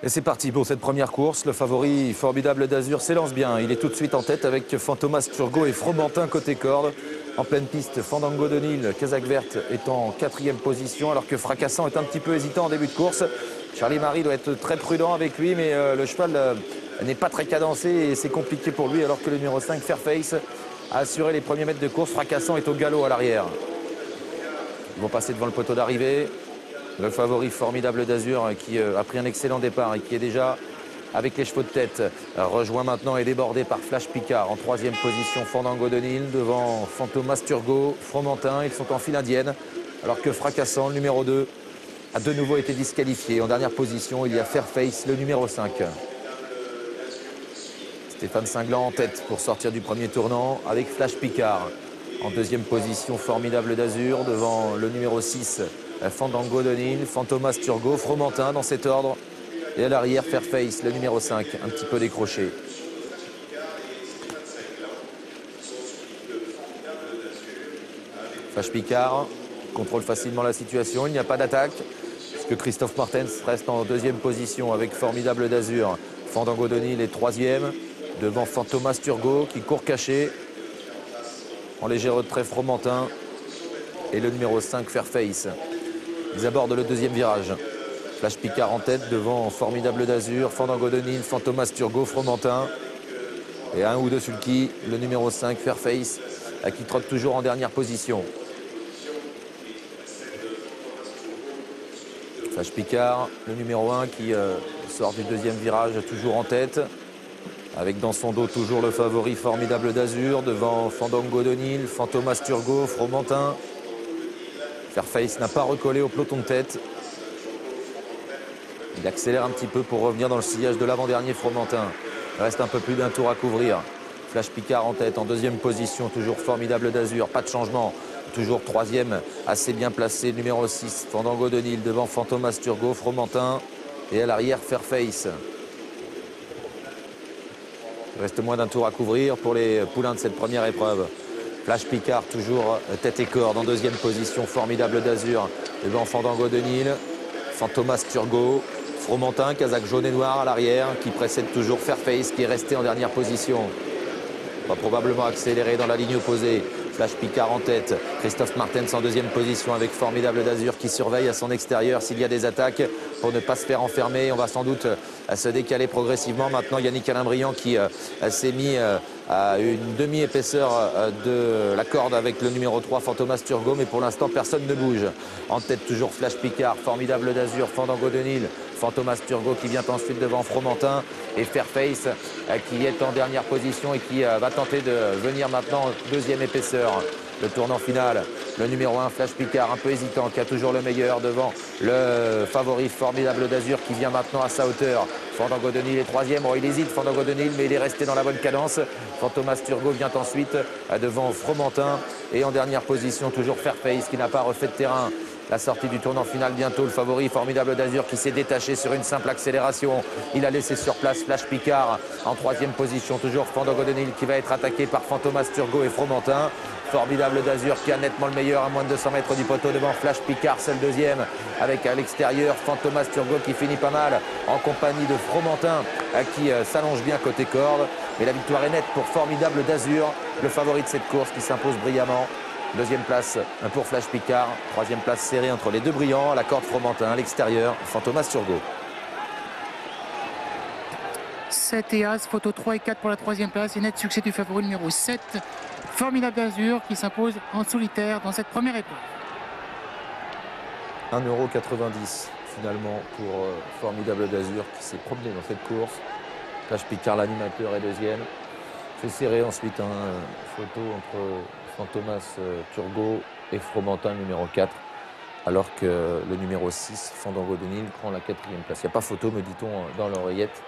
Et c'est parti pour cette première course. Le favori formidable d'Azur s'élance bien. Il est tout de suite en tête avec Fantomas Turgot et Fromentin côté corde. En pleine piste, Fandango de Nil, Casaque Verte est en quatrième position alors que Fracassant est un petit peu hésitant en début de course. Charlie Marie doit être très prudent avec lui, mais le cheval n'est pas très cadencé et c'est compliqué pour lui alors que le numéro 5, Fairface, a assuré les premiers mètres de course. Fracassant est au galop à l'arrière. Ils vont passer devant le poteau d'arrivée. Le favori formidable d'Azur qui a pris un excellent départ et qui est déjà avec les chevaux de tête. Rejoint maintenant et débordé par Flash Picard. En troisième position, Fandango de Nil devant Fantomas Turgot, Fromentin. Ils sont en file indienne. Alors que Fracassant, le numéro 2, a de nouveau été disqualifié. En dernière position, il y a Fairface, le numéro 5. Stéphane Cinglant en tête pour sortir du premier tournant avec Flash Picard. En deuxième position, formidable d'Azur devant le numéro 6, Fandango de Nil, Fantomas Turgot, Fromentin dans cet ordre. Et à l'arrière, Fairface, le numéro 5, un petit peu décroché. Flash Picard contrôle facilement la situation, il n'y a pas d'attaque. Puisque Christophe Martens reste en deuxième position avec Formidable d'Azur. Fandango de Nil est troisième devant Fantomas Turgot qui court caché. En léger retrait, Fromentin et le numéro 5, Fairface. Ils abordent le deuxième virage. Flash Picard en tête devant Formidable d'Azur, Fandango de Nil, Fantomas Turgot, Fromentin. Et un ou deux sulky, le numéro 5, Fairface, qui trotte toujours en dernière position. Flash Picard, le numéro 1 qui sort du deuxième virage toujours en tête. Avec dans son dos toujours le favori Formidable d'Azur devant Fandango de Nil, Fantomas Turgot, Fromentin. Fairface n'a pas recollé au peloton de tête. Il accélère un petit peu pour revenir dans le sillage de l'avant-dernier Fromentin. Il reste un peu plus d'un tour à couvrir. Flash Picard en tête, en deuxième position, toujours Formidable d'Azur, pas de changement. Toujours troisième, assez bien placé, numéro 6, Fandango de Nil devant Fantomas Turgot, Fromentin. Et à l'arrière, Fairface. Il reste moins d'un tour à couvrir pour les poulains de cette première épreuve. Flash Picard, toujours tête et corde, en deuxième position, Formidable d'Azur devant Fandango de Nil, Fantomas Turgot, Fromentin, casaque jaune et noir à l'arrière, qui précède toujours Fairface, qui est resté en dernière position. Va probablement accélérer dans la ligne opposée. Flash Picard en tête. Christophe Martens en deuxième position avec Formidable d'Azur qui surveille à son extérieur s'il y a des attaques pour ne pas se faire enfermer. On va sans doute se décaler progressivement. Maintenant, Yannick Alain-Briand qui s'est mis à une demi-épaisseur de la corde avec le numéro 3, Fantomas Turgot. Mais pour l'instant, personne ne bouge. En tête, toujours Flash Picard, Formidable d'Azur, Fandango de Nil, Fantomas Turgot qui vient ensuite devant Fromentin et Fairface qui est en dernière position et qui va tenter de venir maintenant en deuxième épaisseur. Le tournant final, le numéro 1, Flash Picard, un peu hésitant, qui a toujours le meilleur devant le favori Formidable d'Azur qui vient maintenant à sa hauteur. Fandango de Nil est troisième. Oh, il hésite, Fandango de Nil, mais il est resté dans la bonne cadence. Fantomas Turgot vient ensuite devant Fromentin. Et en dernière position, toujours Fairface qui n'a pas refait de terrain. La sortie du tournant final bientôt, le favori Formidable d'Azur qui s'est détaché sur une simple accélération. Il a laissé sur place Flash Picard en troisième position. Toujours Fandango de Nil qui va être attaqué par Fantomas Turgot et Fromentin. Formidable d'Azur qui a nettement le meilleur à moins de 200 mètres du poteau devant Flash Picard, c'est le deuxième. Avec à l'extérieur Fantomas Turgot qui finit pas mal en compagnie de Fromentin qui s'allonge bien côté corde. Mais la victoire est nette pour Formidable d'Azur, le favori de cette course qui s'impose brillamment. Deuxième place pour Flash Picard. Troisième place serrée entre les deux brillants. À la corde Fromentin, à l'extérieur, Fantomas Turgot. 7 et As, photo 3 et 4 pour la troisième place. Et net succès du favori numéro 7, Formidable d'Azur, qui s'impose en solitaire dans cette première épreuve. 1,90 € finalement pour Formidable d'Azur qui s'est promené dans cette course. Flash Picard, l'animateur, est deuxième. C'est serré ensuite, photo entre Fantomas Turgot et Fromentin, numéro 4, alors que le numéro 6, Fandango de Nil, prend la quatrième place. Il n'y a pas photo, me dit-on, dans l'oreillette.